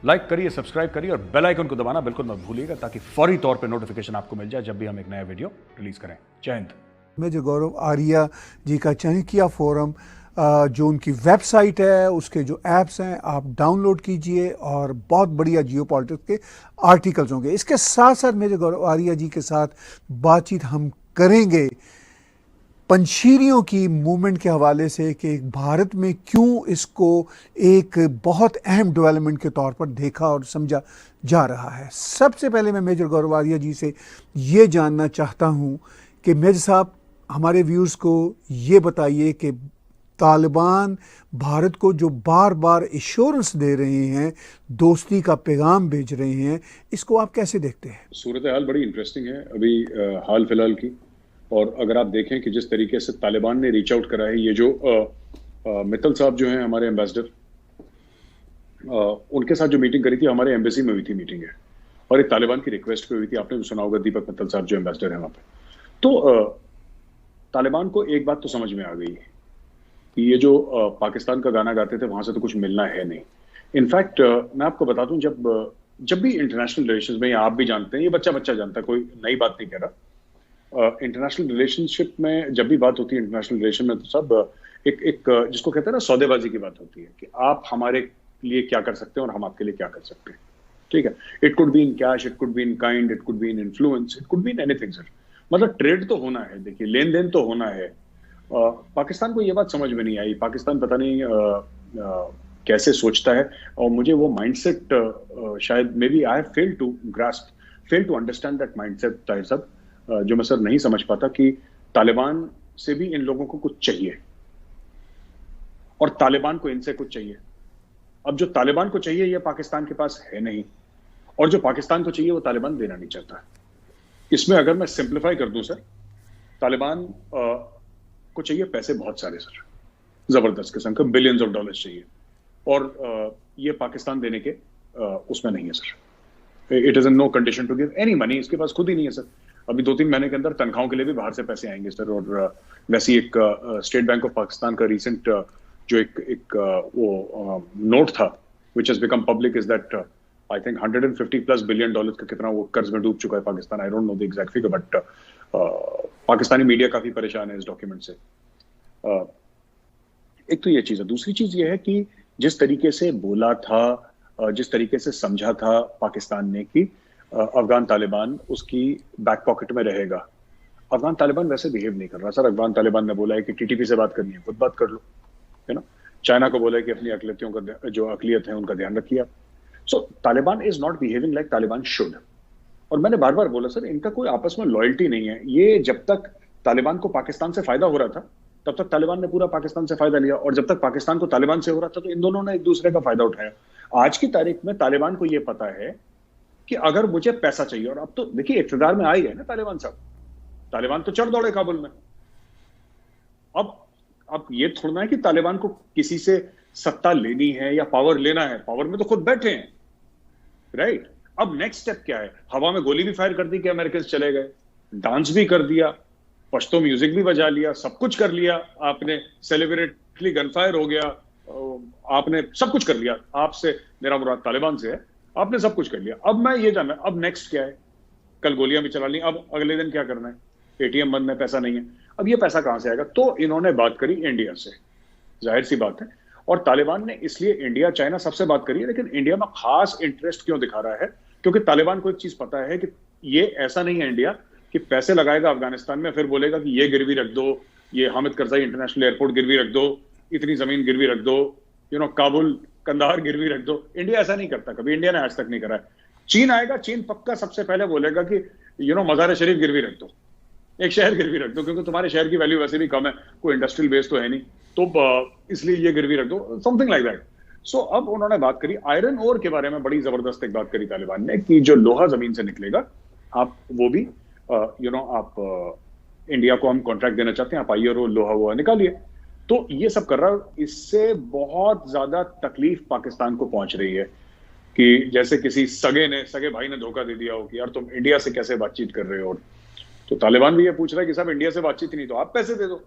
Like करिए, subscribe करिए और बेल आइकन को दबाना बिल्कुल मत भूलिएगा, ताकि फौरी तौर पे नोटिफिकेशन आपको मिल जाए जब भी हम एक नया वीडियो रिलीज करें। जय हिंद। मेजर गौरव आर्या जी का चाणक्य फोरम, जो उनकी वेबसाइट है, उसके जो ऐप्स हैं आप डाउनलोड कीजिए और बहुत बढ़िया जियो पॉलिटिक्स के आर्टिकल्स होंगे। इसके साथ साथ मेजर गौरव आर्या जी के साथ बातचीत हम करेंगे पंशीरियों की मूवमेंट के हवाले से कि भारत में क्यों इसको एक बहुत अहम डेवलपमेंट के तौर पर देखा और समझा जा रहा है। सबसे पहले मैं मेजर गौरव आर्या जी से ये जानना चाहता हूँ कि मेजर साहब, हमारे व्यूअर्स को ये बताइए कि तालिबान भारत को जो बार बार एश्योरेंस दे रहे हैं, दोस्ती का पैगाम भेज रहे हैं, इसको आप कैसे देखते हैं? सूरत हाल बड़ी इंटरेस्टिंग है अभी हाल फिलहाल की। और अगर आप देखें कि जिस तरीके से तालिबान ने रीच आउट करा है, ये जो मित्तल साहब जो हैं हमारे एम्बेसडर, उनके साथ जो मीटिंग करी थी हमारे एम्बेसी में हुई थी मीटिंग है, और एक तालिबान की रिक्वेस्ट पे हुई थी। आपने भी सुना होगा, दीपक मित्तल साहब जो एम्बेसडर हैं वहाँ पे। तो तालिबान को एक बात तो समझ में आ गई है कि ये जो पाकिस्तान का गाना गाते थे वहां से तो कुछ मिलना है नहीं। इनफैक्ट मैं आपको बता दूं, जब भी इंटरनेशनल रिलेशंस में, आप भी जानते हैं, ये बच्चा बच्चा जानता है, कोई नई बात नहीं कह रहा, इंटरनेशनल रिलेशनशिप में जब भी बात होती है इंटरनेशनल रिलेशन में, तो सब एक जिसको कहते हैं ना सौदेबाजी की बात होती है कि आप हमारे लिए क्या कर सकते हैं और हम आपके लिए क्या कर सकते हैं। ठीक है, it could be in cash, it could be in kind, it could be in influence, it could be in anything sir. मतलब ट्रेड तो होना है, देखिए लेन देन तो होना है। पाकिस्तान को ये बात समझ में नहीं आई। पाकिस्तान पता नहीं कैसे सोचता है, और मुझे वो माइंडसेट शायद maybe I have failed to grasp, fail to understand that mindset Tahir साहब, जो मैं सर नहीं समझ पाता कि तालिबान से भी इन लोगों को कुछ चाहिए और तालिबान को इनसे कुछ चाहिए। अब जो तालिबान को चाहिए ये पाकिस्तान के पास है नहीं, और जो पाकिस्तान को चाहिए वो तालिबान देना नहीं चाहता। इसमें अगर मैं सिंप्लीफाई कर दूं सर, तालिबान को चाहिए पैसे बहुत सारे सर, जबरदस्त किस्म के बिलियंस ऑफ डॉलर्स चाहिए, और ये पाकिस्तान देने के उसमें नहीं है sir. It is in no condition to give any money, इसके पास खुद ही नहीं है सर। अभी 2-3 महीने के अंदर तनख्वाहों के लिए भी बाहर से पैसे आएंगे सर। और वैसे एक स्टेट बैंक ऑफ पाकिस्तान का रिसेंट जो एक वो नोट था which has become public, is that I think $150+ billion का कितना वो कर्ज में डूब चुका है पाकिस्तान। आई don't know the exact figure, but Pakistani media काफी परेशान है इस डॉक्यूमेंट से। एक तो ये चीज है। दूसरी चीज ये है कि जिस तरीके से बोला था, जिस तरीके से समझा था पाकिस्तान ने कि अफगान तालिबान उसकी बैक पॉकेट में रहेगा, अफगान तालिबान वैसे बिहेव नहीं कर रहा सर। अफगान तालिबान ने बोला है कि टीटीपी से बात करनी है, खुद बात कर लो, है ना। चाइना को बोला है कि अपनी अकलियतों का जो अकलियत है उनका ध्यान रखिए आप। So Taliban is not behaving like Taliban should. और मैंने बार बार बोला सर, इनका कोई आपस में लॉयल्टी नहीं है। ये जब तक तालिबान को पाकिस्तान से फायदा हो रहा था तब तक तालिबान ने पूरा पाकिस्तान से फायदा लिया, और जब तक पाकिस्तान को तालिबान से हो रहा था तो इन दोनों ने एक दूसरे का फायदा उठाया। आज की तारीख में तालिबान को यह पता है कि अगर मुझे पैसा चाहिए, और अब तो देखिए इख्तिदार में आ ही गए ना तालिबान साहब, तालिबान तो चढ़ दौड़े काबुल में। अब ये थोड़ा है कि तालिबान को किसी से सत्ता लेनी है या पावर लेना है, पावर में तो खुद बैठे हैं, राइट। अब नेक्स्ट स्टेप क्या है? हवा में गोली भी फायर कर दी कि अमेरिकन चले गए, डांस भी कर दिया, पश्तो म्यूजिक भी बजा लिया, सब कुछ कर लिया आपने, सेलिब्रेटली गनफायर हो गया, आपने सब कुछ कर लिया। आपसे मेरा मुराद तालिबान से है, आपने सब कुछ कर लिया। अब मैं ये जानना, अब नेक्स्ट क्या है? कल गोलियां भी चला ली, अब अगले दिन क्या करना है? एटीएम बंद है, पैसा नहीं है। अब ये पैसा कहां से आएगा? तो इन्होंने बात करी इंडिया से, जाहिर सी बात है। और तालिबान ने इसलिए इंडिया, चाइना सबसे बात करी है, लेकिन इंडिया में खास इंटरेस्ट क्यों दिखा रहा है? क्योंकि तालिबान को एक चीज पता है कि ये ऐसा नहीं है इंडिया कि पैसे लगाएगा अफगानिस्तान में, फिर बोलेगा कि ये गिरवी रख दो, ये हामिद करजाई इंटरनेशनल एयरपोर्ट गिरवी रख दो, इतनी जमीन गिरवी रख दो, काबुल कंधार गिरवी रख दो। इंडिया ऐसा नहीं करता, कभी इंडिया ने आज तक नहीं करा है। चीन आएगा, चीन पक्का सबसे पहले बोलेगा कि मजार शरीफ गिरवी रख दो, एक शहर गिरवी रख दो, क्योंकि तुम्हारे शहर की वैल्यू वैसे भी कम है, कोई इंडस्ट्रियल बेस तो है नहीं, तो इसलिए ये गिरवी रख दो, समथिंग लाइक दैट। सो अब उन्होंने बात करी आयरन ओर के बारे में, बड़ी जबरदस्त एक बात करी तालिबान ने कि जो लोहा जमीन से निकलेगा, आप वो भी आप इंडिया को हम कॉन्ट्रैक्ट देना चाहते हैं, आप आइए और लोहा वोहा निकालिए। तो ये सब कर रहा है। इससे बहुत ज्यादा तकलीफ पाकिस्तान को पहुंच रही है कि जैसे किसी सगे भाई ने धोखा दे दिया हो कि यार तुम इंडिया से कैसे बातचीत कर रहे हो। तो तालिबान भी ये पूछ रहा है कि साहब इंडिया से बातचीत नहीं, तो आप पैसे दे दो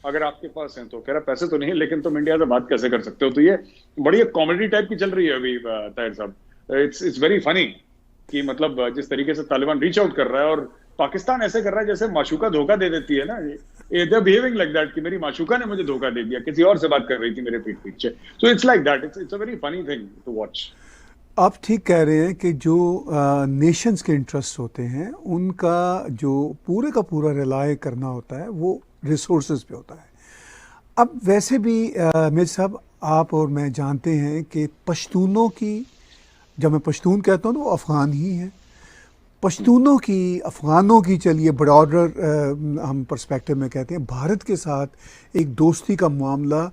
अगर आपके पास हैं। तो कह रहा पैसे तो नहीं है, लेकिन तुम इंडिया से बात कैसे कर सकते हो। तो ये बड़ी एक कॉमेडी टाइप की चल रही है अभी ताहिर साहब। इट्स वेरी फनी कि मतलब जिस तरीके से तालिबान रीच आउट कर रहा है और पाकिस्तान ऐसे कर रहा है जैसे माशूका धोखा दे देती है ना, they are behaving like that कि मेरी माशूका ने मुझे धोखा दे दिया, किसी और से बात कर रही थी मेरे पीठ पीछे। So it's like that, it's a very funny thing to watch. आप ठीक कह रहे हैं कि जो नेशंस के इंटरेस्ट होते हैं उनका जो पूरे का पूरा रिलाय करना होता है वो रिसोर्सेज पे होता है। अब वैसे भी मेरे साहब आप और मैं जानते हैं कि पश्तूनों की, जब मैं पश्तून कहता हूँ तो वो अफ़गान ही हैं, पश्तूनों की, अफ़गानों की, चलिए ब्रॉडर हम पर्सपेक्टिव में कहते हैं, भारत के साथ एक दोस्ती का मामला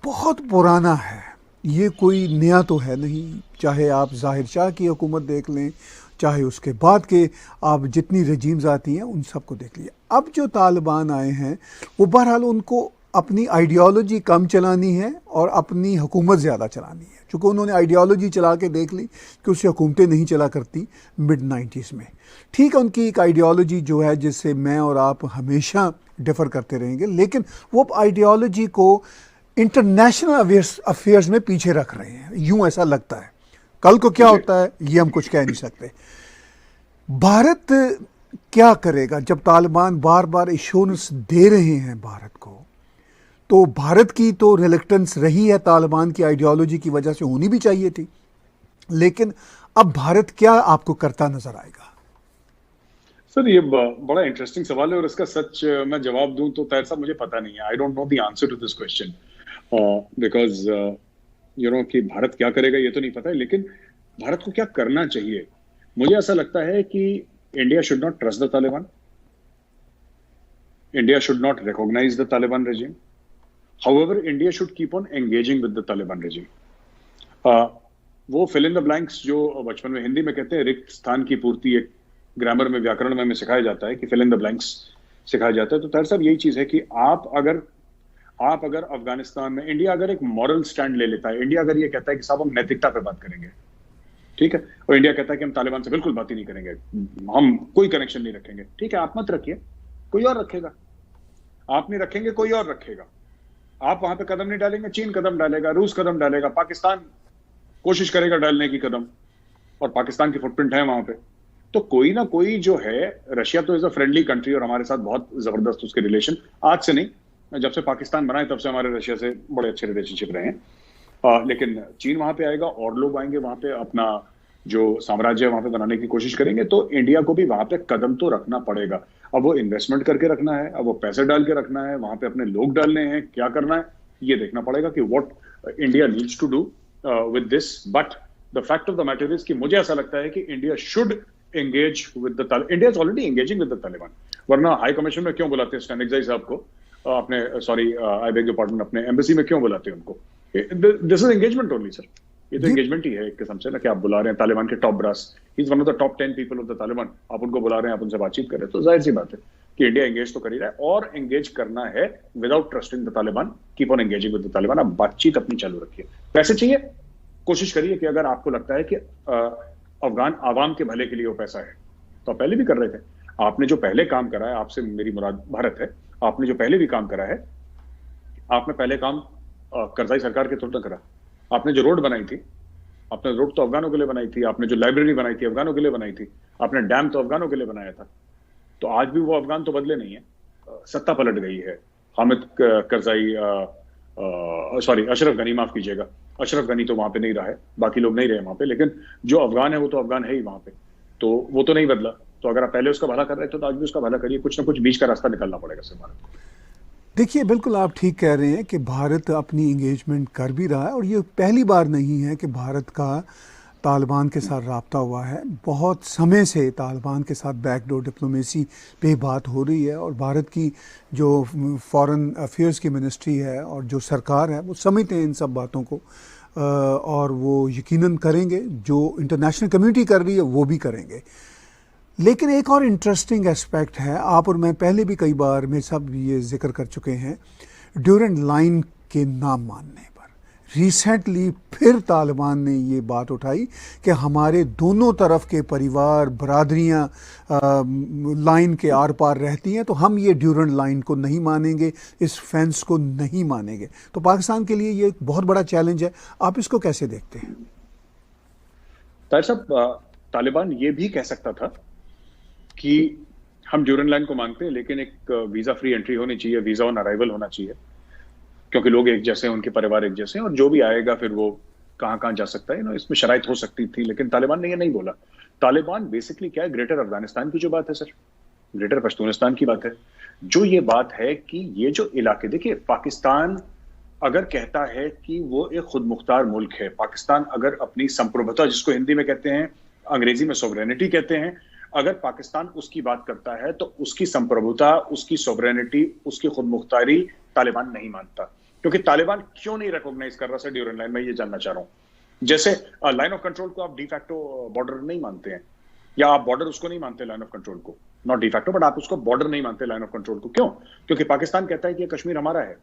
बहुत पुराना है। ये कोई नया तो है नहीं, चाहे आप ज़ाहिर शाह की हुकूमत देख लें, चाहे उसके बाद के आप जितनी रजीम्स आती हैं उन सबको देख लीजिए। अब जो तालिबान आए हैं वो बहरहाल उनको अपनी आइडियोलॉजी कम चलानी है और अपनी हुकूमत ज़्यादा चलानी है, चूँकि उन्होंने आइडियोलॉजी चला के देख ली कि उससे हुकूमतें नहीं चला करती मिड 90s में। ठीक है, उनकी एक आइडियोलॉजी जो है जिससे मैं और आप हमेशा डिफ़र करते रहेंगे, लेकिन वो आइडियोलॉजी को इंटरनेशनल अफेयर्स में पीछे रख रहे हैं, यूं ऐसा लगता है। कल को क्या होता है ये हम कुछ कह नहीं सकते। भारत क्या करेगा जब तालिबान बार बार एश्योरेंस दे रहे हैं भारत को? तो भारत की तो रिलेक्टेंस रही है, तालिबान की आइडियोलॉजी की वजह से होनी भी चाहिए थी, लेकिन अब भारत क्या आपको करता नजर आएगा? सर ये बड़ा इंटरेस्टिंग सवाल है और इसका सच मैं जवाब दूं तो तैर साहब मुझे पता नहीं है। I don't know the answer to this question because you know कि भारत क्या करेगा ये तो नहीं पता है, लेकिन भारत को क्या करना चाहिए। मुझे ऐसा लगता है कि India should not trust the Taliban, India should not recognise the Taliban regime, however India should keep on engaging with the Taliban regime. वो फिल इन द ब्लैंक्स जो बचपन में हिंदी में कहते हैं रिक्त स्थान की पूर्ति, एक ग्रामर में व्याकरण में हमें सिखाया जाता है कि फिल इन द ब्लैंक्स सिखाया जाता है। तो तार साहब यही चीज है कि आप अगर अफगानिस्तान में, इंडिया अगर एक मॉरल स्टैंड ले लेता है, इंडिया अगर ये कहता है कि साहब हम नैतिकता पे बात करेंगे, ठीक है, और इंडिया कहता है कि हम तालिबान से बिल्कुल बात ही नहीं करेंगे, हम कोई कनेक्शन नहीं रखेंगे, ठीक है, आप मत रखिए, कोई और रखेगा। आप नहीं रखेंगे, कोई और रखेगा। आप वहां पे कदम नहीं डालेंगे, चीन कदम डालेगा, रूस कदम डालेगा, पाकिस्तान कोशिश करेगा डालने की कदम, और पाकिस्तान की फुटप्रिंट है वहां पे। तो कोई ना कोई जो है, रशिया तो इज अ फ्रेंडली कंट्री और हमारे साथ बहुत जबरदस्त उसके रिलेशन, आज से नहीं, जब से पाकिस्तान बना है तब से हमारे रशिया से बड़े अच्छे रिलेशनशिप रहे हैं। लेकिन चीन वहां पे आएगा और लोग आएंगे वहां पे, अपना जो साम्राज्य वहां पे बनाने की कोशिश करेंगे, तो इंडिया को भी वहां पे कदम तो रखना पड़ेगा। अब वो इन्वेस्टमेंट करके रखना है, अब वो पैसे डाल के रखना है, वहां पे अपने लोग डालने हैं, क्या करना है ये देखना पड़ेगा कि what India needs to do with this. But the fact of the matter is कि मुझे ऐसा लगता है कि India should engage with the Taliban. India is already engaging with the Taliban, वरना हाई कमीशन में क्यों बुलाते हैं स्टैनिकजाई साहब को, अपने sorry I beg your pardon, अपने एम्बेसी में क्यों बुलाते हैं उनको? This is engagement only sir, ये तो एंगेजमेंट ही है एक किस्म से ना, कि आप बुला रहे हैं तालिबान के top brass, he is one of the top 10 people of the Taliban, आप उनको बुला रहे हैं, आप उनसे बातचीत कर रहे हैं, तो जाहिर सी बात है कि इंडिया एंगेज तो कर ही रहा है, और एंगेज करना है without trusting the Taliban. Keep on engaging with the Taliban, आप बातचीत अपनी चालू रखिए। पैसे चाहिए, कोशिश करिए कि अगर आपको लगता है कि अफगान आवाम के भले के लिए वो पैसा है, तो आप पहले भी कर रहे थे। आपने जो पहले काम करा है, आपसे मेरी मुराद भारत है, आपने जो पहले भी काम करा है, आपने पहले काम करजाई सरकार के तुरंत करा। आपने जो रोड बनाई थी, आपने रोड तो अफगानों के लिए बनाई थी, आपने जो लाइब्रेरी बनाई थी अफगानों के लिए बनाई थी, आपने डैम तो अफगानों के लिए बनाया था। तो आज भी वो अफगान तो बदले नहीं है, सत्ता पलट गई है। हामिद करजाई, सॉरी अशरफ गनी, माफ कीजिएगा, अशरफ गनी तो वहां पे नहीं रहा है, बाकी लोग नहीं रहे वहां पे, लेकिन जो अफगान है वो तो अफगान है ही वहां पे, तो वो तो नहीं बदला। तो अगर आप पहले उसका भला कर रहे थे तो आज भी उसका भला करिए, कुछ ना कुछ बीच का रास्ता निकालना पड़ेगा सर भारत को। देखिए, बिल्कुल आप ठीक कह रहे हैं कि भारत अपनी इंगेजमेंट कर भी रहा है, और ये पहली बार नहीं है कि भारत का तालिबान के साथ रब्ता हुआ है। बहुत समय से तालिबान के साथ बैकडोर डिप्लोमेसी पे बात हो रही है, और भारत की जो फॉरेन अफेयर्स की मिनिस्ट्री है और जो सरकार है वो समझते हैं इन सब बातों को, और वो यकीनन करेंगे, जो इंटरनेशनल कम्युनिटी कर रही है वो भी करेंगे। लेकिन एक और इंटरेस्टिंग एस्पेक्ट है, आप और मैं पहले भी कई बार में सब ये जिक्र कर चुके हैं, ड्यूरेंट लाइन के नाम मानने पर रिसेंटली फिर तालिबान ने ये बात उठाई कि हमारे दोनों तरफ के परिवार, बरादरियां लाइन के आर पार रहती हैं, तो हम ये ड्यूरेंट लाइन को नहीं मानेंगे, इस फेंस को नहीं मानेंगे। तो पाकिस्तान के लिए ये एक बहुत बड़ा चैलेंज है, आप इसको कैसे देखते हैं? ताहिर साहब, तालिबान ये भी कह सकता था कि हम ड्यूरेंट लाइन को मानते हैं, लेकिन एक वीजा फ्री एंट्री होनी चाहिए, वीजा ऑन अराइवल होना चाहिए, क्योंकि लोग एक जैसे हैं, उनके परिवार एक जैसे हैं, और जो भी आएगा फिर वो कहाँ कहाँ जा सकता है, इसमें शराइत हो सकती थी। लेकिन तालिबान ने ये नहीं बोला। तालिबान बेसिकली क्या है, ग्रेटर अफगानिस्तान की जो बात है सर, ग्रेटर पश्तूनिस्तान की बात है, जो ये बात है कि ये जो इलाके, देखिए पाकिस्तान अगर कहता है कि वो एक खुद मुख्तार मुल्क है, पाकिस्तान अगर अपनी संप्रभुता, जिसको हिंदी में कहते हैं, अंग्रेजी में सोवरेनिटी कहते हैं, अगर पाकिस्तान उसकी बात करता है तो उसकी संप्रभुता, उसकी सोवरेनिटी, उसकी खुद मुख्तारी तालिबान नहीं मानता। क्योंकि तालिबान क्यों नहीं रिकॉग्नाइज कर रहा सर ड्यूरेंट लाइन, मैं ये जानना चाह रहा हूं। जैसे लाइन ऑफ कंट्रोल को आप डिफैक्टो बॉर्डर नहीं मानते हैं, या आप बॉर्डर उसको नहीं मानते लाइन ऑफ कंट्रोल को, नॉट डिफैक्टो बट आप उसको बॉर्डर नहीं मानते लाइन ऑफ कंट्रोल को। क्यों? क्योंकि पाकिस्तान कहता है कि ये कश्मीर हमारा है,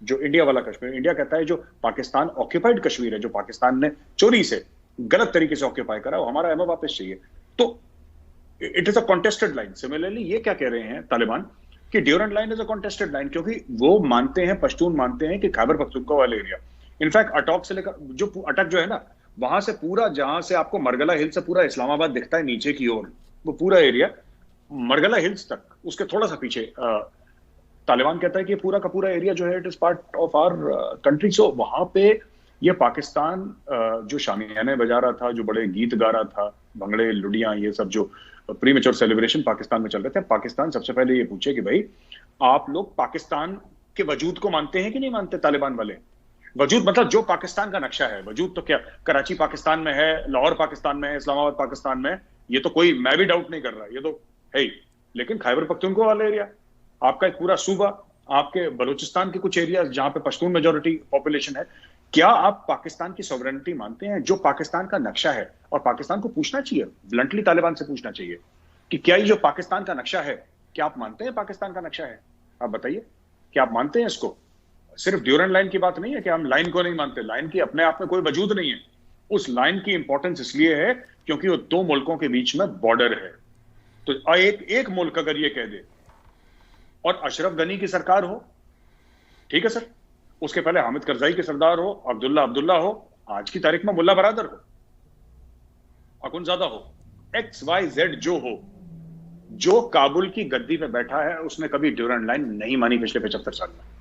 जो इंडिया वाला कश्मीर। इंडिया कहता है जो पाकिस्तान ऑक्यूपाइड कश्मीर है, जो पाकिस्तान ने चोरी से गलत तरीके से ऑक्यूपाई करा, वो हमारा, हमें वापस चाहिए। तो it is a contested line. Similarly ये क्या कह रहे हैं तालिबान कि Durand line is a contested line, क्योंकि वो मानते हैं, पश्तून मानते हैं कि खैबर पख्तूनख्वा वाले एरिया, इनफैक्ट अटक से लेकर जो अटक जो है ना, वहां से पूरा, जहां से आपको मरगला हिल से पूरा इस्लामाबाद दिखता है नीचे की ओर, वो पूरा एरिया मरगला हिल्स तक, उसके थोड़ा सा पीछे तालिबान कहता है कि पूरा का पूरा एरिया जो है it is part of our country. So वहां पे ये पाकिस्तान जो शामियाने बजा रहा था, जो बड़े गीत गा रहा था, भंगड़े, लुडियां, ये सब जो प्रीमेच्योर सेलिब्रेशन पाकिस्तान में चल रहे थे, पाकिस्तान सबसे पहले ये पूछे कि भाई आप लोग पाकिस्तान के वजूद को मानते हैं कि नहीं मानते? तालिबान वाले वजूद मतलब जो पाकिस्तान का नक्शा है, वजूद तो क्या कराची पाकिस्तान में है, लाहौर पाकिस्तान में है, इस्लामाबाद पाकिस्तान में है, ये तो कोई, मैं भी डाउट नहीं कर रहा, ये तो है ही। लेकिन खैबर पख्तूनख्वा वाला एरिया, आपका एक पूरा सूबा, आपके बलूचिस्तान के कुछ एरिया जहां पे पश्तून मेजोरिटी पॉपुलेशन है, क्या आप पाकिस्तान की सॉवरेनिटी मानते हैं, जो पाकिस्तान का नक्शा है? और पाकिस्तान को पूछना चाहिए, ब्लंटली तालिबान से पूछना चाहिए कि क्या ये जो पाकिस्तान का नक्शा है, क्या आप मानते हैं पाकिस्तान का नक्शा है? आप बताइए, क्या आप मानते हैं इसको? सिर्फ ड्यूरेंट लाइन की बात नहीं है कि हम लाइन को नहीं मानते, लाइन की अपने आप में कोई वजूद नहीं है। उस लाइन की इंपॉर्टेंस इसलिए है क्योंकि वो दो मुल्कों के बीच में बॉर्डर है। तो एक मुल्क अगर ये कह दे, और अशरफ गनी की सरकार हो, ठीक है सर, उसके पहले हामिद करजाई के सरदार हो, अब्दुल्ला हो, आज की तारीख में मुल्ला बरादर हो, अकुनजादा हो, XYZ जो हो, जो काबुल की गद्दी पे बैठा है, उसने कभी ड्यूरेंट लाइन नहीं मानी पिछले 75 साल में।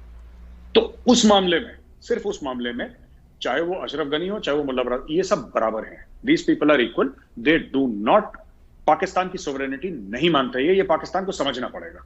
तो उस मामले में, सिर्फ उस मामले में, चाहे वो अशरफ गनी हो, चाहे वो मुल्ला बरादर, ये सब बराबर हैं। These people are equal, they do not, Pakistan की सोवरेनिटी नहीं मानते। ये पाकिस्तान को समझना पड़ेगा।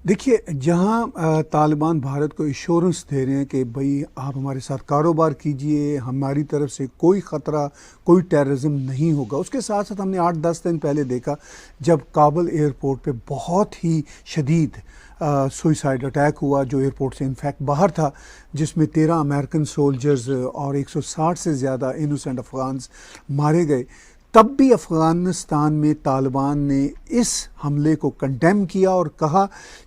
देखिए, जहां तालिबान भारत को इंश्योरेंस दे रहे हैं कि भाई आप हमारे साथ कारोबार कीजिए, हमारी तरफ से कोई ख़तरा, कोई टेररिज्म नहीं होगा, उसके साथ साथ हमने 8-10 दिन पहले देखा जब काबुल एयरपोर्ट पे बहुत ही शदीद सुइसाइड अटैक हुआ, जो एयरपोर्ट से इनफैक्ट बाहर था, जिसमें 13 अमेरिकन सोल्जर्स और 160 से ज़्यादा इनोसेंट अफगान्स मारे गए। तब भी अफ़गानिस्तान में तालिबान ने इस हमले को कंडेम किया और कहा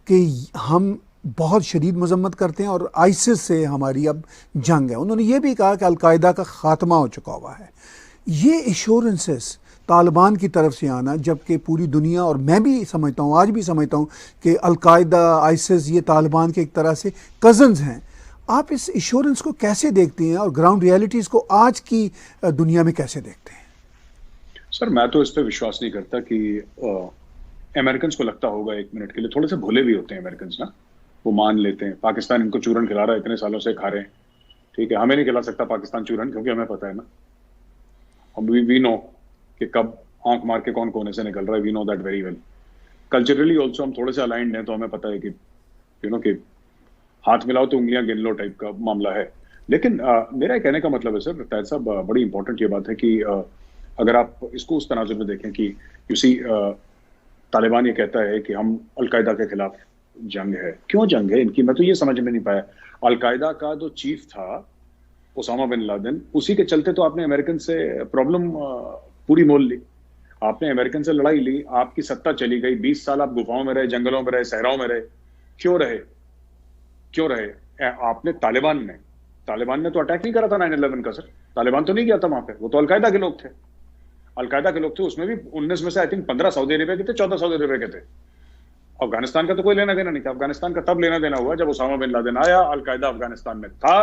कि हम बहुत शदीद मजम्मत करते हैं और आईसिस से हमारी अब जंग है। उन्होंने ये भी कहा कि अलकायदा का ख़ात्मा हो चुका हुआ है। ये इंश्योरेंसेस तालिबान की तरफ से आना, जबकि पूरी दुनिया, और मैं भी समझता हूँ, आज भी समझता हूँ कि अलकायदा, आईसिस, ये तालिबान के एक तरह से कज़न्स हैं। आप इस इंश्योरेंस को कैसे देखते हैं और ग्राउंड रियलिटीज़ को आज की दुनिया में कैसे देखते हैं? सर, मैं तो इस पर विश्वास नहीं करता कि अमेरिकन को लगता होगा एक मिनट के लिए, थोड़े से भोले भी होते हैं अमेरिकन ना, वो मान लेते हैं पाकिस्तान इनको चूरन खिला रहा है, इतने सालों से खा रहे हैं, ठीक है, हमें नहीं खिला सकता पाकिस्तान चूरन, क्योंकि हमें पता है ना, हम वी नो कि कब आंख मार के कौन कोने से निकल रहा है, we know that very well. Culturally also हम थोड़े से अलाइंड हैं, तो हमें पता है कि कि हाथ मिलाओ तो उंगलियां गिन लो टाइप का मामला है। लेकिन मेरा कहने का मतलब है सर, ताहिर साहब, बड़ी इंपॉर्टेंट ये बात है कि अगर आप इसको उस तनाजुर में देखें कि यूसी तालिबान ये कहता है कि हम अलकायदा के खिलाफ जंग है। क्यों जंग है इनकी, मैं तो ये समझ में नहीं पाया। अलकायदा का जो चीफ था ओसामा बिन लादेन, उसी के चलते तो आपने अमेरिकन से प्रॉब्लम पूरी मोल ली, आपने अमेरिकन से लड़ाई ली, आपकी सत्ता चली गई, 20 साल आप गुफाओं में रहे, जंगलों में रहे, सहराओं में रहे। क्यों रहे? क्यों रहे? आपने तालिबान ने तो अटैक नहीं करा था 9/11 का सर, तालिबान तो नहीं गया था वहां पे, वो तो अलकायदा के लोग थे, अलकायदा के लोग थे। उसमें भी 19 में से आई थिंक 15 सऊदी अरेबिया के थे, 14 सऊदी अरेबिया के थे। अफगानिस्तान का तो कोई लेना देना नहीं था। अफगानिस्तान का तब लेना देना हुआ जब ओसामा बिन लादेन आया, अलकायदा अफगानिस्तान में था,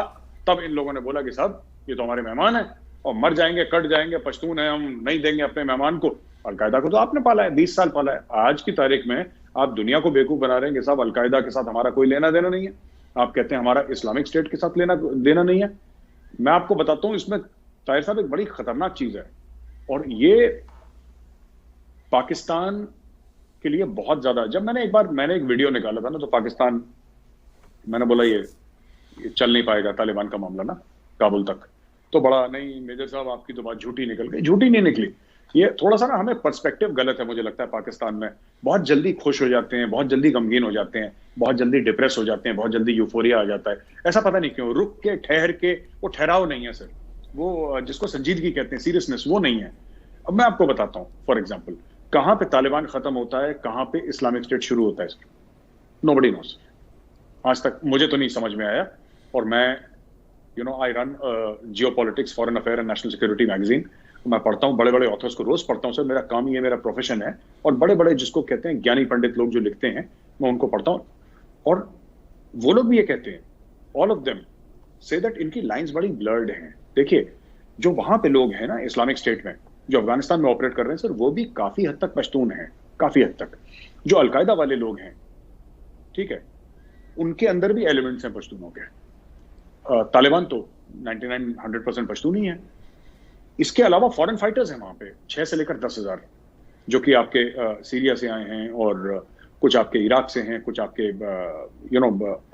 तब इन लोगों ने बोला कि साहब ये तो हमारे मेहमान है, और मर जाएंगे, कट जाएंगे, पश्तून है, हम नहीं देंगे अपने मेहमान को। अलकायदा को तो आपने पाला है, 20 साल पाला है। आज की तारीख में आप दुनिया को बेवकूफ बना रहे हैं कि साहब अलकायदा के साथ हमारा कोई लेना देना नहीं है। आप कहते हैं हमारा इस्लामिक स्टेट के साथ लेना देना नहीं है। मैं आपको बताता हूं, इसमें ताहिर साहब एक बड़ी खतरनाक चीज है, और ये पाकिस्तान के लिए बहुत ज्यादा। जब मैंने एक वीडियो निकाला था ना, तो पाकिस्तान, मैंने बोला ये चल नहीं पाएगा तालिबान का मामला ना काबुल तक, तो बड़ा नहीं मेजर साहब आपकी तो बात झूठी निकल गई। झूठी नहीं निकली, ये थोड़ा सा ना हमें पर्सपेक्टिव गलत है मुझे लगता है। पाकिस्तान में बहुत जल्दी खुश हो जाते हैं, बहुत जल्दी गमगीन हो जाते हैं, बहुत जल्दी डिप्रेस हो जाते हैं, बहुत जल्दी यूफोरिया आ जाता है। ऐसा पता नहीं क्यों, रुक के ठहर के, वो ठहराव नहीं है सर, वो जिसको संजीदगी कहते हैं, सीरियसनेस, वो नहीं है। अब मैं आपको बताता हूँ, फॉर एग्जाम्पल, कहां पे तालिबान खत्म होता है, कहां पे इस्लामिक स्टेट शुरू होता है, नोबडी नोस। आज तक मुझे तो नहीं समझ में आया। और मैं I run geopolitics, foreign affair and national security magazine. मैं पढ़ता हूँ, बड़े बड़े ऑथर्स को रोज पढ़ता हूँ सर, मेरा काम ये, मेरा प्रोफेशन है। और बड़े बड़े जिसको कहते हैं ज्ञानी पंडित लोग जो लिखते हैं, मैं उनको पढ़ता हूँ, और वो लोग भी ये कहते हैं, all of them say that इनकी लाइंस बड़ी ब्लर्ड हैं। देखिए, जो वहां पे लोग हैं ना इस्लामिक स्टेट में, जो अफगानिस्तान में ऑपरेट कर रहे हैं सर, वो भी काफी हद तक पश्तून हैं, काफी हद तक। जो अलकायदा वाले लोग हैं, ठीक है, उनके अंदर भी एलिमेंट्स हैं पश्तूनों के। तालिबान तो 99-100% पश्तून ही है। इसके अलावा फॉरेन फाइटर्स हैं वहां पे 6 से लेकर 10,000, जो कि आपके सीरिया से आए हैं, और कुछ आपके इराक से हैं, कुछ आपके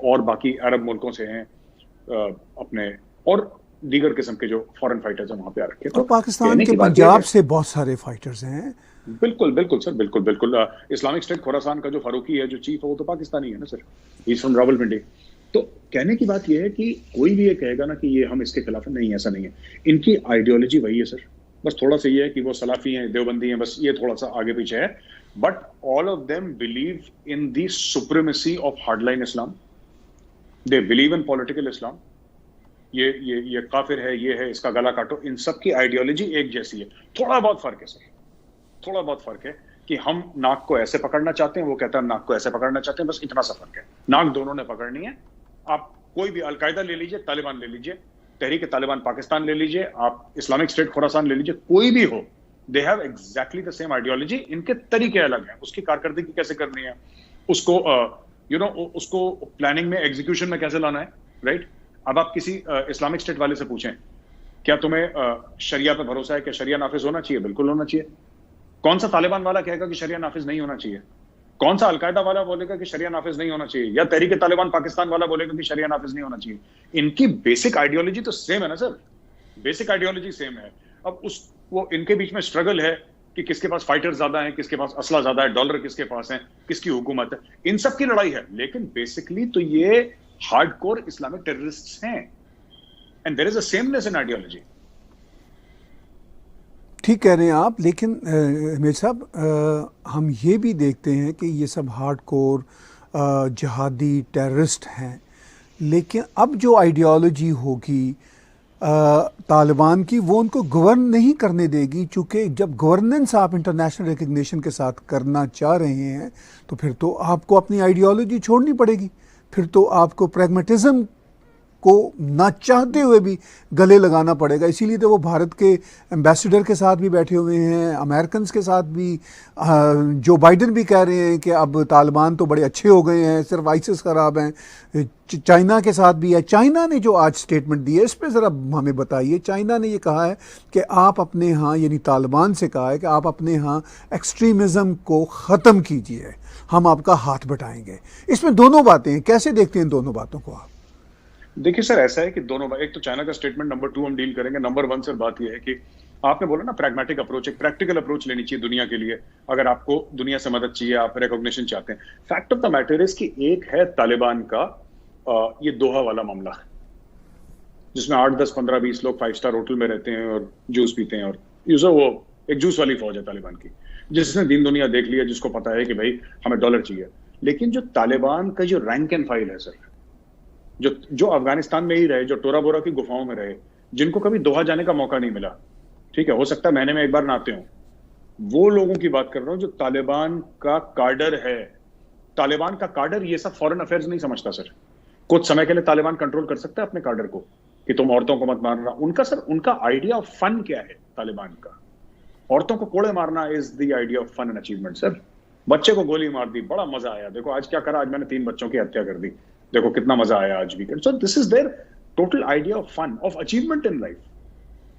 और बाकी अरब मुल्कों से हैं, अपने और दीगर किस्म के जो फॉरेन फाइटर्स हैं वहां पे आ रखे। तो पाकिस्तान के पंजाब से बहुत सारे फाइटर्स हैं। बिल्कुल बिल्कुल सर, बिल्कुल बिल्कुल। इस्लामिक स्टेट खोरासान का जो फारूकी है, जो चीफ है, वो तो पाकिस्तानी है ना sir, he is from Rawalpindi. तो कहने की बात यह है कि कोई भी ये कहेगा ना कि ये हम इसके खिलाफ है, नहीं, ऐसा नहीं है। इनकी आइडियोलॉजी वही है सर, बस थोड़ा सा ये है कि वो सलाफी हैं, देवबंदी हैं, बस ये थोड़ा सा आगे पीछे है। But all of them believe in the supremacy of hardline Islam. They believe in political Islam. ये काफिर है, ये है, इसका गला काटो। इन सब की आइडियोलॉजी एक जैसी है। थोड़ा बहुत फर्क है सर, थोड़ा बहुत फर्क है कि हम नाक को ऐसे पकड़ना चाहते हैं, वो कहता है नाक को ऐसे पकड़ना चाहते हैं, बस इतना सा फर्क है। नाक दोनों ने पकड़नी है। आप कोई भी अलकायदा ले लीजिए, तालिबान ले लीजिए, तहरीक तालिबान पाकिस्तान ले लीजिए, आप इस्लामिक स्टेट खुरासान ले लीजिए, कोई भी हो, they have exactly the same ideology. इनके तरीके अलग हैं, उसकी कारकर्दगी कैसे करनी है, उसको उसको प्लानिंग में, एग्जीक्यूशन में कैसे लाना है, राइट। अब आप किसी इस्लामिक स्टेट वाले से पूछें, क्या तुम्हें शरिया पे भरोसा है, क्या शरिया नाफिज होना चाहिए? बिल्कुल होना चाहिए। कौन सा तालिबान वाला कहेगा कि शरिया नाफिज नहीं होना चाहिए? कौन सा अलकायदा वाला बोलेगा कि शरिया नाफिज नहीं होना चाहिए? या तहरीक तालिबान पाकिस्तान वाला बोलेगा कि शरिया नाफिज नहीं होना चाहिए? इनकी बेसिक आइडियोलॉजी तो सेम है ना सर, बेसिक आइडियोलॉजी सेम है। अब वो इनके बीच में स्ट्रगल है कि किसके पास फाइटर ज्यादा है, किसके पास असला ज्यादा है, डॉलर किसके पास है, किसकी हुकूमत है, इन सब की लड़ाई है। लेकिन बेसिकली तो ये हार्डकोर इस्लामिक टेररिस्ट्स हैं, and there is a sameness in ideology. ठीक कह रहे हैं आप, लेकिन मेरे साहब, हम ये भी देखते हैं कि ये सब हार्डकोर जिहादी टेररिस्ट हैं, लेकिन अब जो आइडियोलॉजी होगी तालिबान की, वो उनको गवर्न नहीं करने देगी। चूँकि जब गवर्नेंस आप इंटरनेशनल रिकग्निशन के साथ करना चाह रहे हैं, तो फिर तो आपको अपनी आइडियोलॉजी छोड़नी पड़ेगी, फिर तो आपको प्रैग्मेटिज्म को ना चाहते हुए भी गले लगाना पड़ेगा। इसीलिए तो वो भारत के एम्बेसडर के साथ भी बैठे हुए हैं, अमेरिकन के साथ भी। जो बाइडन भी कह रहे हैं कि अब तालिबान तो बड़े अच्छे हो गए हैं, सिर्फ आइसिस खराब हैं। चाइना के साथ भी है। चाइना ने जो आज स्टेटमेंट दी है, इस पर ज़रा हमें बताइए। चाइना ने ये कहा है कि आप अपने यहाँ, यानी तालिबान से कहा है कि आप अपने यहाँ एक्सट्रीमिज़म को ख़त्म कीजिए, हम आपका हाथ बटाएंगे। इसमें दोनों बातें हैं, कैसे देखते हैं इन दोनों बातों को आप? देखिए सर, ऐसा है कि दोनों, एक तो चाइना का स्टेटमेंट, नंबर 2 हम डील करेंगे। नंबर 1 सर बात यह है कि आपने बोला ना प्रैग्मेटिक अप्रोच, एक प्रैक्टिकल अप्रोच लेनी चाहिए दुनिया के लिए। अगर आपको दुनिया से मदद चाहिए, आप रिकॉग्निशन चाहते हैं। Fact of the matter is कि एक है तालिबान का ये दोहा वाला मामला, जिसमें 8, 10, 15, 20 लोग 5 स्टार होटल में रहते हैं और जूस पीते हैं। और यूजर वो एक जूस वाली फौज है तालिबान की, जिसने दीन दुनिया देख लिया, जिसको पता है कि भाई हमें डॉलर चाहिए। लेकिन जो तालिबान का जो रैंक एंड फाइल है सर, जो अफगानिस्तान में ही रहे, जो टोरा बोरा की गुफाओं में रहे, जिनको कभी दोहा जाने का मौका नहीं मिला, ठीक है, हो सकता है महीने में एक बार ना आते हो, वो लोगों की बात कर रहा हूं जो तालिबान का कार्डर है। तालिबान का कार्डर ये सब फॉरेन अफेयर्स नहीं समझता सर। कुछ समय के लिए तालिबान कंट्रोल कर सकता है अपने कार्डर को, कि तुम औरतों को मत मारना। उनका सर, उनका आइडिया ऑफ फन क्या है तालिबान का? औरतों को कोड़े मारना is the idea of fun and achievement sir. बच्चे को गोली मार दी, बड़ा मजा आया, देखो आज क्या करा, आज मैंने 3 बच्चों की हत्या कर दी, देखो कितना मजा आया आज weekend. So this is their total idea of fun, of achievement in life,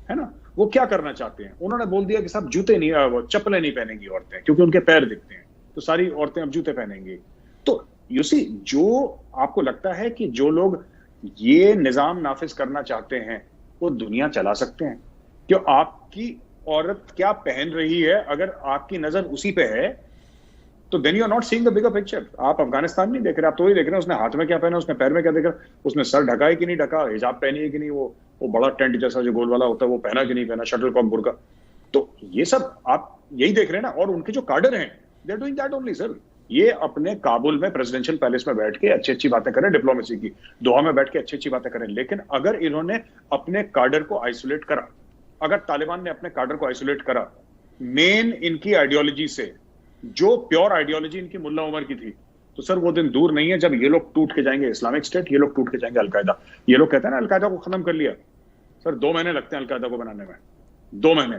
है ना। वो क्या करना चाहते हैं? उन्होंने बोल दिया कि साहब जूते नहीं, वो चप्पलें नहीं पहनेंगी औरतें, क्योंकि उनके पैर दिखते हैं, तो सारी औरतें अब जूते पहनेंगी। तो यू सी, जो आपको लगता है कि जो लोग ये निजाम नाफिज करना चाहते हैं वो दुनिया चला सकते हैं? क्यों आपकी औरत क्या पहन रही है, अगर आपकी नजर उसी पे है, तो then you are not seeing the bigger picture. आप अफगानिस्तान नहीं देख रहे, आप तो वही देख रहे हैं उसने हाथ में क्या पहना, उसने पैर में क्या देख रहा, उसने सर ढका है कि नहीं ढका, हिजाब पहनी है कि नहीं, वो बड़ा टेंट जैसा जो गोल वाला होता है वो पहना कि नहीं पहना, शटल कॉक बुर्का। तो ये सब आप यही देख रहे हैं ना। और उनके जो कार्डर हैं, they are doing that only sir. ये अपने काबुल में प्रेसिडेंशियल पैलेस में बैठ के अच्छी अच्छी बातें करें, डिप्लोमेसी की, दोहा में बैठ के अच्छी अच्छी बातें करें, लेकिन अगर इन्होंने अपने कार्डर को आइसोलेट करा, अगर तालिबान ने अपने कार्डर को आइसोलेट करा मेन इनकी आइडियोलॉजी से, जो प्योर आइडियोलॉजी इनकी मुल्ला उमर की थी, तो सर वो दिन दूर नहीं है जब ये लोग टूट के जाएंगे इस्लामिक स्टेट, ये लोग टूट के जाएंगे अलकायदा। ये लोग कहते हैं ना अलकायदा को खत्म कर लिया, सर 2 महीने लगते हैं अलकायदा को बनाने में, 2 महीने।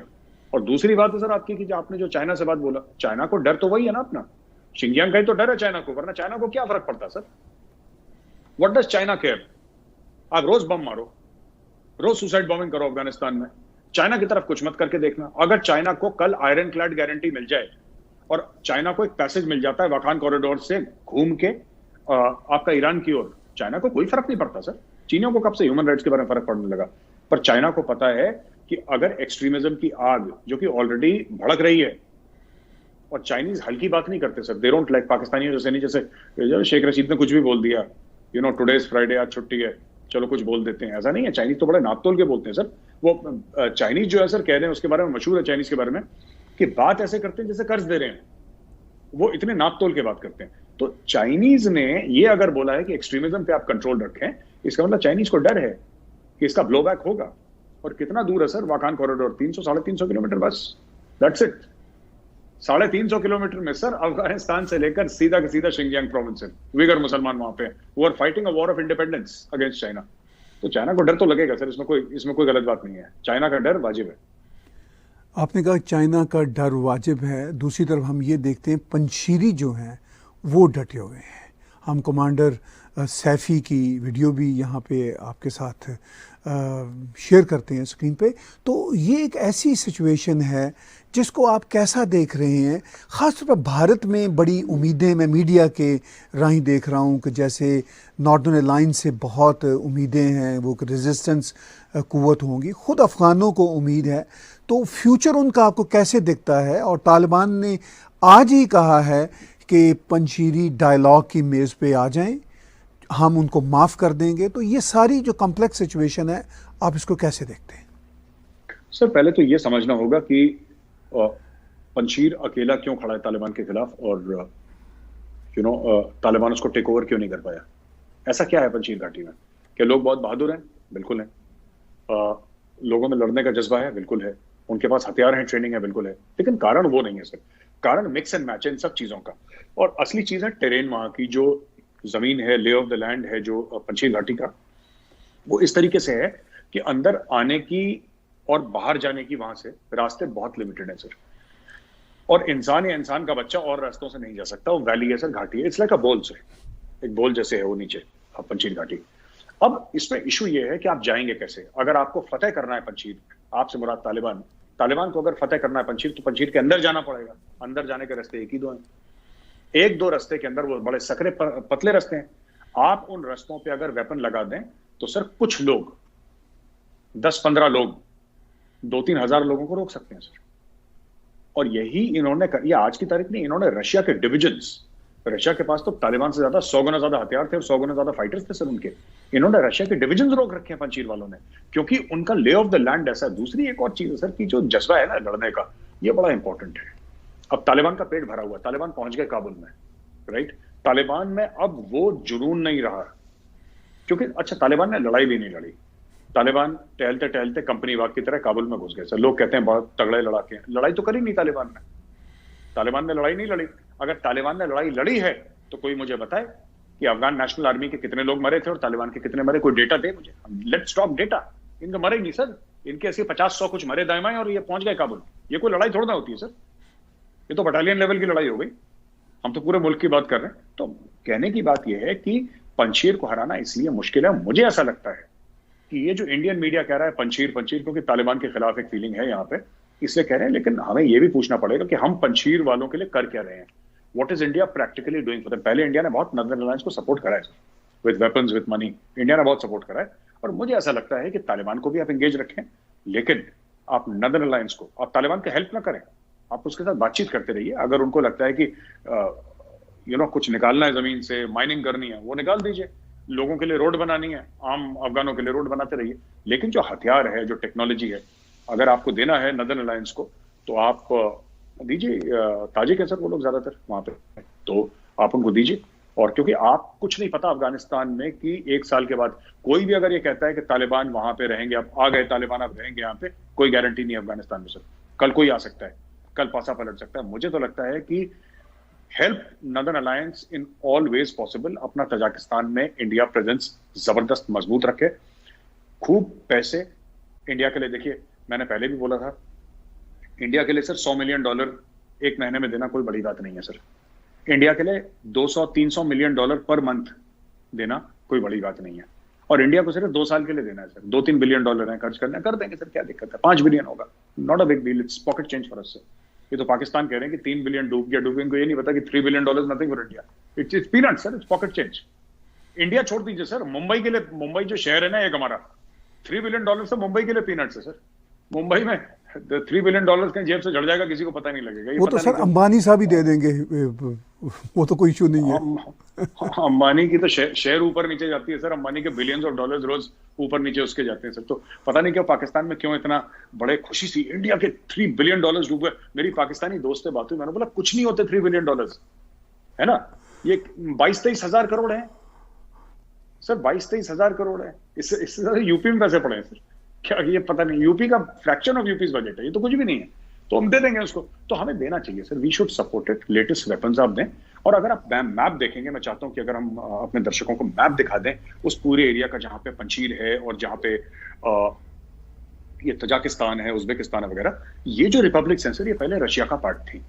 और दूसरी बात है सर आपकी कि जो आपने जो चाइना से बात बोला, चाइना को डर तो वही है ना अपना, शिंजियांग का ही तो डर है चाइना को, वरना चाइना को क्या फर्क पड़ता sir? What does China care? आप रोज बम मारो, रोज सुसाइड बॉम्बिंग करो अफगानिस्तान में, चाइना की तरफ कुछ मत करके देखना। अगर चाइना को कल आयरन क्लैड गारंटी मिल जाए और चाइना को एक पैसेज मिल जाता है वाखान कॉरिडोर से घूम के आपका ईरान की ओर, चाइना को कोई फर्क नहीं पड़ता सर। चीनियों को कब से ह्यूमन राइट्स के बारे में फर्क पड़ने लगा? पर चाइना को पता है कि अगर एक्सट्रीमिज्म की आग जो कि ऑलरेडी भड़क रही है, और चाइनीज हल्की बात नहीं करते सर, दे डोंट लाइक पाकिस्तानियों जैसे नहीं, जैसे शेख रशीद ने कुछ भी बोल दिया, you know today is Friday, आज छुट्टी है, चलो कुछ बोल देते हैं, ऐसा नहीं है। चाइनीज तो बड़े नाप तोल के बोलते हैं सर। वो चाइनीज जो है सर, कह रहे हैं उसके बारे में, मशहूर है चाइनीज के बारे में कि बात ऐसे करते हैं जैसे कर्ज दे रहे हैं, वो इतने नाप तोल के बात करते हैं। तो चाइनीज ने ये अगर बोला है कि एक्सट्रीमिज्म पे आप कंट्रोल रखें, इसका मतलब चाइनीज को डर है कि इसका ब्लोबैक होगा। और कितना दूर है सर वाखान कॉरिडोर? 300-350 किलोमीटर बस, दैट्स इट। 350 किलोमीटर में सर अफगानिस्तान से लेकर सीधा का सीधा शिंजियांग प्रोविंस है, विगर मुसलमान वहां पे, वो are fighting a war of independence against China. तो चाइना को डर तो लगेगा सर, इसमें कोई गलत बात नहीं है, चाइना का डर वाजिब है। आपने कहा चाइना का डर वाजिब है, दूसरी तरफ हम ये देखते हैं पंशीरी जो हैं वो डटे हुए हैं। हम कमांडर सैफ़ी की वीडियो भी यहाँ पे आपके साथ शेयर करते हैं स्क्रीन पे। तो ये एक ऐसी सिचुएशन है जिसको आप कैसा देख रहे हैं? ख़ासतौर पर भारत में बड़ी उम्मीदें मैं मीडिया के राही देख रहा हूँ कि जैसे नॉर्दर्न अलायंस से बहुत उम्मीदें हैं, वो रेजिस्टेंस कुव्वत होंगी, ख़ुद अफ़गानों को उम्मीद है। तो फ्यूचर उनका आपको कैसे दिखता है? और तालिबान ने आज ही कहा है कि पंशीरी डायलॉग की मेज़ पे आ जाएं, हम उनको माफ़ कर देंगे। तो ये सारी जो कॉम्प्लेक्स सिचुएशन है, आप इसको कैसे देखते हैं? सर पहले तो ये समझना होगा कि पंशीर अकेला क्यों खड़ा है तालिबान के खिलाफ, और तालिबान उसको टेक ओवर क्यों नहीं कर पाया? ऐसा क्या है पंशीर घाटी में? क्या लोग बहुत बहादुर हैं? बिल्कुल है। लोगों में लड़ने का जज्बा है? बिल्कुल है। उनके पास हथियार हैं, ट्रेनिंग है? बिल्कुल है। लेकिन कारण वो नहीं है सर, कारण मिक्स एंड मैच है इन सब चीजों का। और असली चीज है टेरेन, वहां की जो जमीन है, ले ऑफ द लैंड है जो पंशीर घाटी का, वो इस तरीके से है कि अंदर आने की और बाहर जाने की वहां से रास्ते बहुत लिमिटेड है सर। और इंसान या इंसान का बच्चा और रास्तों से नहीं जा सकता। वो वैली है सर, घाटी है, इट्स लाइक अ बोल सर, एक बोल जैसे है वो नीचे पंशीर घाटी। अब इसमें इशू ये है कि आप जाएंगे कैसे? अगर आपको फतेह करना है पंशीर, आपसे मुराद तालिबान को अगर फतेह करना है पंशीर, तो पंशीर के अंदर जाना पड़ेगा। अंदर जाने के रास्ते एक ही दो हैं, एक दो रास्ते के अंदर वो बड़े सकरे पतले रास्ते हैं। आप उन रास्तों पे अगर वेपन लगा दें तो सर कुछ लोग, 10-15 लोग 2-3 हजार लोगों को रोक सकते हैं सर। और यही इन्होंने ये आज की तारीख नहीं, इन्होंने रशिया के डिविजन्स, रशिया के पास तो तालिबान से ज्यादा 100 गुना ज्यादा हथियार थे और 100 गुना ज्यादा फाइटर्स थे सर उनके। इन्होंने रशिया के डिविजन्स रोक रखे हैं पंशीर वालों ने, क्योंकि उनका ले ऑफ द लैंड ऐसा है। दूसरी एक और चीज है सर कि जो जज्बा है ना लड़ने का, ये बड़ा इंपॉर्टेंट है। अब तालिबान का पेट भरा हुआ, तालिबान पहुंच गए काबुल में, राइट? तालिबान में अब वो जुनून नहीं रहा, क्योंकि अच्छा तालिबान ने लड़ाई भी नहीं लड़ी। तालिबान टहलते टहलते कंपनी वाग की तरह काबुल में घुस गए सर। लोग कहते हैं बहुत तगड़े लड़ाके हैं, लड़ाई तो करी नहीं तालिबान ने। तालिबान ने लड़ाई नहीं लड़ी। अगर तालिबान ने लड़ाई लड़ी है तो कोई मुझे बताए कि अफगान नेशनल आर्मी के कितने लोग मरे थे और तालिबान के कितने मरे? कोई डेटा दे मुझे। Let's talk data. इनके मरे नहीं सर, इनके ऐसे 50-100 कुछ मरे दाएं और ये पहुंच गए काबुल। ये कोई लड़ाई थोड़ा ना होती है सर, ये तो बटालियन लेवल की लड़ाई हो गई। हम तो पूरे मुल्क की बात कर रहे हैं। तो कहने की बात यह है कि पंजशीर को हराना इसलिए मुश्किल है, मुझे ऐसा लगता है कि ये जो इंडियन मीडिया कह रहा है पंजशीर पंजशीर, क्योंकि तालिबान के खिलाफ एक फीलिंग है यहाँ पे, इसलिए कह रहे हैं। लेकिन हमें यह भी पूछना पड़ेगा कि हम पंजशीर वालों के लिए कर क्या रहे हैं। What is India practically doing for them? पहले इंडिया ने बहुत नॉर्दर्न अलायंस को सपोर्ट करा है with weapons, with money. India ने बहुत सपोर्ट करा है और मुझे ऐसा लगता है कि तालिबान को भी आप एंगेज रखें, लेकिन आप नॉर्दर्न अलायंस को, आप तालिबान का हेल्प ना करें, आप उसके साथ बातचीत करते रहिए। अगर उनको लगता है कि कुछ निकालना है जमीन से, माइनिंग करनी है, वो निकाल दीजिए। लोगों के लिए रोड बनानी है, आम अफगानों के लिए रोड बनाते रहिए। लेकिन जो हथियार है, जो टेक्नोलॉजी है, अगर आपको देना है नॉर्दर्न अलायंस को, तो आप दीजिए। ताजिक है सर वो लोग ज्यादातर वहां पे, तो आप उनको दीजिए। और क्योंकि आप कुछ नहीं पता अफगानिस्तान में कि 1 साल के बाद कोई भी अगर ये कहता है कि तालिबान वहां पे रहेंगे, अब आ गए तालिबान, अब रहेंगे यहाँ पे, कोई गारंटी नहीं है अफगानिस्तान में सर। कल कोई आ सकता है, कल पासा पलट सकता है। मुझे तो लगता है कि help northern alliance in all ways possible. अपना तजाकिस्तान में इंडिया प्रेजेंस जबरदस्त मजबूत रखे, खूब पैसे इंडिया के लिए। देखिए मैंने पहले भी बोला था, इंडिया के लिए सर $100 मिलियन एक महीने में देना कोई बड़ी बात नहीं है सर। इंडिया के लिए $200-300 मिलियन पर मंथ देना कोई बड़ी बात नहीं है। और इंडिया को सिर्फ 2 साल के लिए देना है सर। $2-3 बिलियन है खर्च करना, कर देंगे सर, क्या दिक्कत है? 5 बिलियन होगा, not a big deal, it's pocket change for us. ये तो पाकिस्तान कह रहे हैं कि 3 बिलियन डूब गया, इनको ये नहीं पता कि $3 billion nothing for India. It's peanut sir, it's pocket change. India छोड़ दीजिए सर, मुंबई के लिए, मुंबई जो शहर है ना एक हमारा, $3 बिलियन से मुंबई के लिए पीनट्स है सर। मुंबई में $3 बिलियन कहीं जेब से झड़ जाएगा, किसी को पता नहीं लगेगा। वो तो सर अंबानी साहब ही दे देंगे, वो तो कोई इशू नहीं है। अंबानी की तो शेयर ऊपर नीचे जाती है सर, अंबानी के बिलियंस ऑफ डॉलर्स रोज ऊपर नीचे उसके जाते हैं सर। तो पता नहीं क्यों पाकिस्तान में क्यों इतना बड़े खुशी सी इंडिया के $3 बिलियन डूब गए। मेरी पाकिस्तानी दोस्त से बात हुई, मैंने बोला कुछ नहीं होते $3 बिलियन, है ना? ये 22-23 हजार करोड़ है सर, 22-23 हजार करोड़ है। इससे ज्यादा यूपी में पैसे पड़े हैं सर। क्या ये पता नहीं, यूपी का फ्रैक्शन ऑफ यूपी's बजट है, ये तो कुछ भी नहीं है। तो हम दे देंगे उसको, तो हमें देना चाहिए sir. We should support it, latest weapons आप दें। और अगर आप मैप देखेंगे, मैं चाहता हूं कि अगर हम अपने दर्शकों को मैप दिखा दें उस पूरे एरिया का, जहां पे पंजशीर है और जहां पे ये तजाकिस्तान है, उज्बेकिस्तान है वगैरह। ये जो रिपब्लिक्स हैं सर, ये पहले रशिया का पार्ट थी।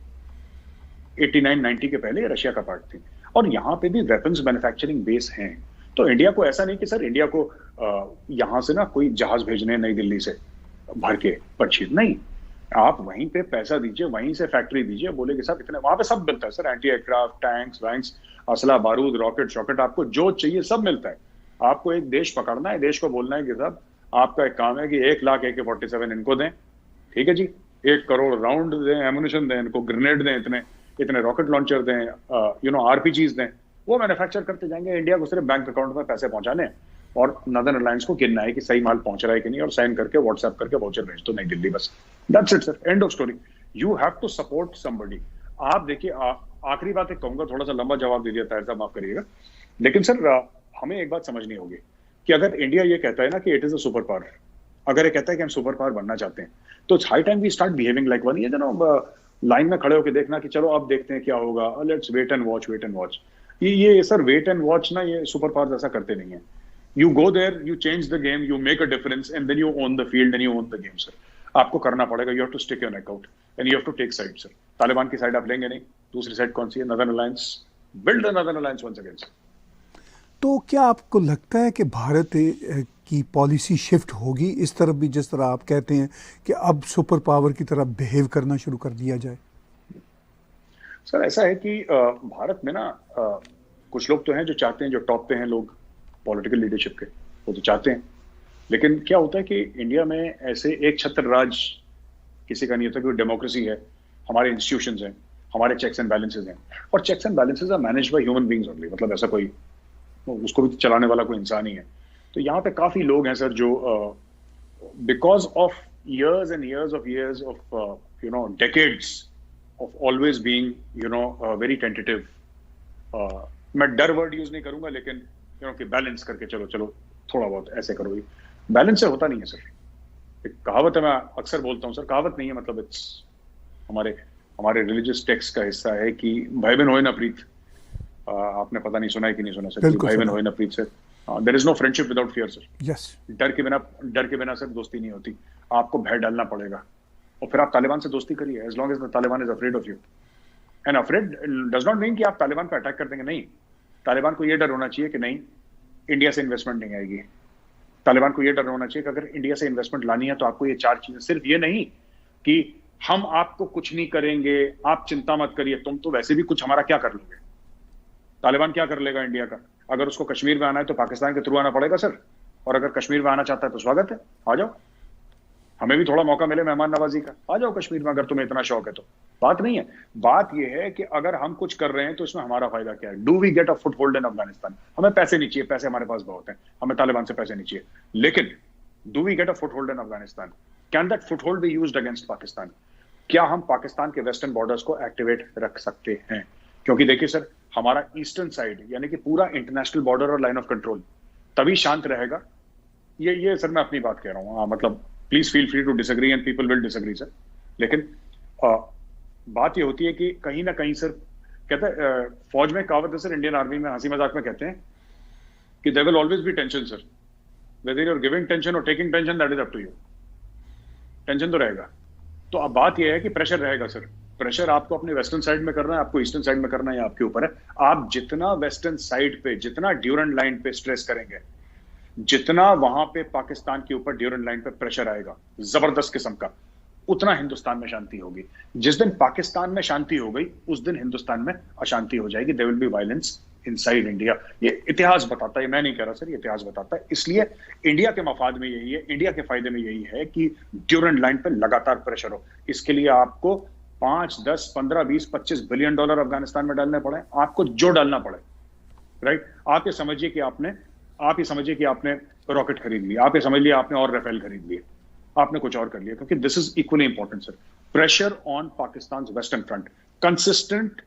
89-90 के पहले ये रशिया का पार्ट थी, और यहाँ पे भी वेपन्स मैन्युफैक्चरिंग बेस हैं। तो इंडिया को ऐसा नहीं कि सर इंडिया को यहां से ना कोई जहाज भेजने नई दिल्ली से भर के पंजशीर, नहीं। आप वहीं पे पैसा दीजिए, वहीं से फैक्ट्री दीजिए, बोले कि साहब इतने, वहां पे सब मिलता है सर, एंटी एयरक्राफ्ट, टैंक्स वैंक्स, असला बारूद, रॉकेट शॉकेट, आपको जो चाहिए सब मिलता है। आपको एक देश पकड़ना है, देश को बोलना है कि साहब आपका एक काम है कि 1 लाख AK-47 इनको दें, ठीक है जी, 1 करोड़ राउंड दें, एमुनिशन दें इनको, ग्रेनेड दें, इतने रॉकेट लॉन्चर दें, RPGs दें। वो मैन्युफैक्चर करते जाएंगे। इंडिया को सिर्फ बैंक अकाउंट में पैसे पहुंचाने और नॉर्दर्न अलायंस को गिनना है कि सही माल पहुंच रहा है कि नहीं, और साइन करके व्हाट्सएप करके वाउचर भेज दो नई दिल्ली, बस। That's it sir, end of story. You have to support somebody. आप देखिए, आखिरी बात एक कहूंगा, थोड़ा सा लंबा जवाब दे दिया ताहिर साहब, माफ करिएगा, लेकिन सर हमें एक बात समझनी होगी कि अगर इंडिया ये कहता है ना कि it is a super power, अगर ये कहता है कि हम सुपर पावर बनना चाहते हैं, तो it's high time we start behaving like one. ये लाइन में खड़े होकर देखना कि चलो अब देखते हैं क्या होगा, लेट्स वेट एंड वॉच। ये सर वेट एंड वॉच ना, ये सुपर पावर ऐसा करते नहीं है। You go there, you change the game, you make a difference, and then you own the field and you own the game sir. आपको करना पड़ेगा, you have to stick your neck out and you have to take side sir. Taliban की side आप लेंगे नहीं, दूसरी side कौन सी है? Northern alliance. Build the northern alliance once again sir. तो क्या आपको लगता है कि भारत की पॉलिसी शिफ्ट होगी इस तरफ भी, जिस तरह आप कहते हैं कि अब सुपर पावर की तरफ बिहेव करना शुरू कर दिया जाए? सर ऐसा है कि भारत में ना कुछ लोग तो हैं जो चाहते हैं, जो टॉप पे हैं लोग पॉलिटिकल लीडरशिप के, वो तो चाहते हैं। लेकिन क्या होता है कि इंडिया में ऐसे एक छत्र राज किसी का नहीं होता, क्योंकि डेमोक्रेसी है, हमारे इंस्टीट्यूशंस हैं, हमारे चेक्स एंड बैलेंसेज हैं, और checks and balances are managed by human beings only. मतलब ऐसा कोई उसको भी चलाने वाला कोई इंसान ही है। तो यहाँ पे काफी लोग हैं सर जो because of years and years of decades of always being very tentative, मैं डर वर्ड यूज नहीं करूंगा, लेकिन कि बैलेंस करके चलो थोड़ा बहुत ऐसे करो, बैलेंस से होता नहीं है सर। एक कहावत है, मैं अक्सर बोलता हूँ सर, कहावत नहीं है, मतलब इट्स हमारे रिलीजियस टेक्स्ट का हिस्सा है कि भय बिन होए ना प्रीत। आपने पता नहीं सुना है कि नहीं सुना सर, बिल्कुल भाई बहन सुना। हो ना Preet sir, there is no friendship without fear sir. Yes, डर के बिना सर दोस्ती नहीं होती, आपको भय डालना पड़ेगा और फिर आप तालिबान से दोस्ती करिए, as long as the Taliban is afraid of you. And afraid does not mean कि आप तालिबान पर अटैक कर देंगे, नहीं। तालिबान को यह डर होना चाहिए कि नहीं, इंडिया से इन्वेस्टमेंट नहीं आएगी। तालिबान को यह डर होना चाहिए कि अगर इंडिया से इन्वेस्टमेंट लानी है तो आपको ये 4 चीजें, सिर्फ ये नहीं कि हम आपको कुछ नहीं करेंगे, आप चिंता मत करिए, तुम तो वैसे भी कुछ हमारा क्या कर लोगे। तालिबान क्या कर लेगा इंडिया का? अगर उसको कश्मीर में आना है तो पाकिस्तान के थ्रू आना पड़ेगा सर, और अगर कश्मीर में आना चाहता है तो स्वागत है, आ जाओ, हमें भी थोड़ा मौका मिले मेहमान नवाजी का, आ जाओ कश्मीर में अगर तुम्हें इतना शौक है तो। बात नहीं है, बात यह है कि अगर हम कुछ कर रहे हैं तो इसमें हमारा फायदा क्या है। Do we get a foothold in Afghanistan? हमें पैसे नहीं चाहिए, पैसे हमारे पास बहुत हैं, हमें तालिबान से पैसे नहीं चाहिए, लेकिन do we get a foothold in Afghanistan? Can that foothold be used against Pakistan? क्या हम पाकिस्तान के वेस्टर्न बॉर्डर्स को एक्टिवेट रख सकते हैं? क्योंकि देखिए सर, हमारा ईस्टर्न साइड यानी कि पूरा इंटरनेशनल बॉर्डर और लाइन ऑफ कंट्रोल तभी शांत रहेगा। ये सर मैं अपनी बात कह रहा हूँ, मतलब please feel free to disagree and people will disagree sir, लेकिन बात ये होती है कि कहीं ना कहीं सर, कहते हैं फौज में कहावत है सर, इंडियन आर्मी में हंसी मजाक में कहते हैं कि there will always be tension sir, whether you are giving tension और taking tension, that is up to you. Tension तो रहेगा। तो अब बात यह है कि प्रेशर रहेगा सर, प्रेशर आपको अपने वेस्टर्न साइड में करना है, आपको ईस्टर्न साइड में करना है, आपके ऊपर है। आप जितना वेस्टर्न साइड पे, जितना ड्यूरेंट लाइन पे स्ट्रेस करेंगे, जितना वहां पे पाकिस्तान के ऊपर ड्यूरेंट लाइन पे प्रेशर आएगा जबरदस्त किस्म का, उतना हिंदुस्तान में शांति होगी। जिस दिन पाकिस्तान में शांति हो गई, उस दिन हिंदुस्तान में अशांति हो जाएगी। There will be violence inside India. ये इतिहास बताता है, मैं नहीं कह रहा सर, ये इतिहास बताता है। इसलिए इंडिया के मफाद में यही है, इंडिया के फायदे में यही है कि ड्यूरेंट लाइन पे लगातार प्रेशर हो। इसके लिए आपको 5, 10, 15, 20, 25 बिलियन डॉलर अफगानिस्तान में डालने पड़े, आपको जो डालना पड़े, राइट। आप ये समझिए कि आपने रॉकेट खरीद लिया, आप ये समझ लिया आपने और राफेल खरीद लिए, आपने कुछ और कर लिया, क्योंकि this is equally important sir. Pressure on Pakistan western front, consistent,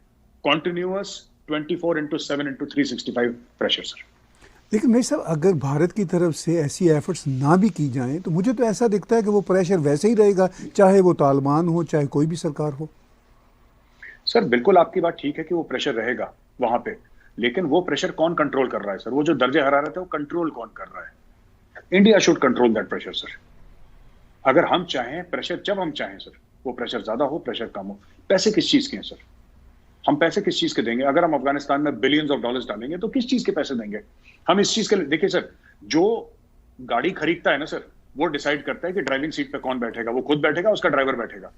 continuous, 24/7/365 pressure sir. लेकिन मेरे साहब, अगर भारत की तरफ से ऐसी एफर्ट्स ना भी की जाएं तो मुझे तो ऐसा दिखता है कि वो प्रेशर वैसे ही रहेगा, चाहे वो तालिबान हो, चाहे कोई भी सरकार हो। सर बिल्कुल आपकी बात ठीक है कि वो प्रेशर रहेगा वहां पे, लेकिन वो प्रेशर कौन कंट्रोल कर रहा है सर? वो जो दर्जे हरारत है वो कंट्रोल कौन कर रहा है? India should control that pressure sir. अगर हम चाहें प्रेशर, जब हम चाहें सर, वो प्रेशर ज्यादा हो, प्रेशर कम हो। पैसे किस चीज के हैं सर? हम पैसे किस चीज के देंगे? अगर हम अफगानिस्तान में बिलियंस ऑफ डॉलर्स डालेंगे तो किस चीज के पैसे देंगे? हम इस चीज के लिए, देखिए सर, जो गाड़ी खरीदता है ना सर, वो डिसाइड करता है कि ड्राइविंग सीट पे कौन बैठेगा, वो खुद बैठेगा, उसका ड्राइवर बैठेगा,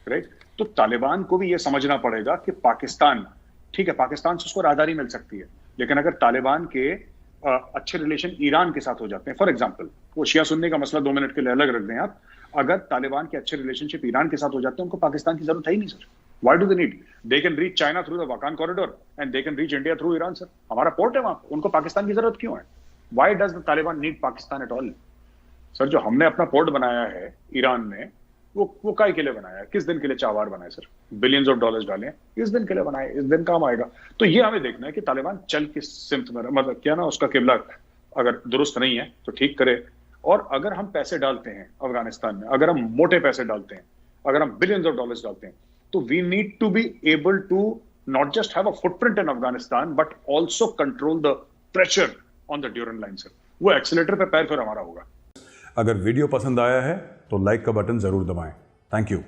राइट। तो तालिबान को भी ये समझना पड़ेगा कि पाकिस्तान, ठीक है, पाकिस्तान से उसको राहदारी मिल सकती है, लेकिन अगर तालिबान के अच्छे रिलेशन ईरान के साथ हो जाते हैं, फॉर एग्जांपल, वो शिया सुन्नी का मसला 2 मिनट के लिए अलग रख दें आप, अगर तालिबान के अच्छे रिलेशनशिप ईरान के साथ हो जाते हैं, उनको पाकिस्तान की जरूरत है ही नहीं sir. Why do they need? They can reach China through the Wakhan corridor and they can reach India through Iran sir. हमारा पोर्ट है वहां, उनको पाकिस्तान की जरूरत क्यों है? Why does the Taliban need Pakistan at all? Sir जो हमने अपना पोर्ट बनाया है ईरान में, वो काय के लिए बनाया है? किस दिन के लिए चावार बनाए सर? बिलियंस ऑफ डॉलर्स डाले हैं, इस दिन के लिए बनाए, इस दिन काम आएगा। तो ये हमें देखना है कि तालिबान चल किस सिमत में, मतलब क्या ना, उसका किबला अगर दुरुस्त नहीं है तो ठीक करे। और अगर हम पैसे डालते हैं अफगानिस्तान में, अगर हम मोटे पैसे डालते हैं, अगर हम बिलियंस ऑफ डॉलर्स डालते हैं, तो we need to be able to not just have a footprint in Afghanistan but also control the pressure on the Durand line sir. वो एक्सीलेटर पे पैर फिर हमारा होगा। अगर वीडियो पसंद आया है तो लाइक का बटन जरूर दबाएं। Thank you.